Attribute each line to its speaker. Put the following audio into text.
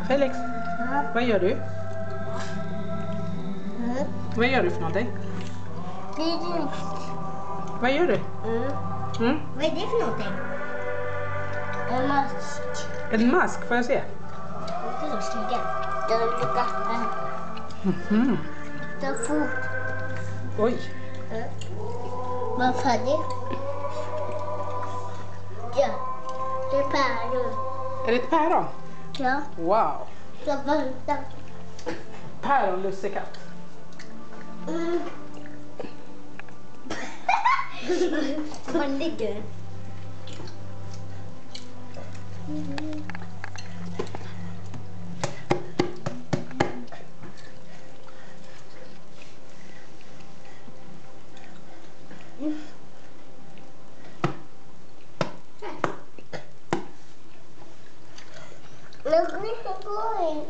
Speaker 1: Felix,
Speaker 2: Ja.
Speaker 1: vad gör du?
Speaker 2: Mm.
Speaker 1: Vad gör du för någonting?
Speaker 2: Det är din.
Speaker 1: Vad gör du?
Speaker 2: Mm.
Speaker 1: Mm?
Speaker 2: Vad är det för någonting? En mask.
Speaker 1: En mask, får jag se?
Speaker 2: Det är stiga. Det är lika.
Speaker 1: Mhm.
Speaker 2: Det är fort.
Speaker 1: Oj.
Speaker 2: Var färdig? Ja. Det är päron.
Speaker 1: Är det ett päron?
Speaker 2: Ja.
Speaker 1: Wow.
Speaker 2: Så vänta.
Speaker 1: Päronlussekatt.
Speaker 2: Mm. Var ligger den? Look, this is boring.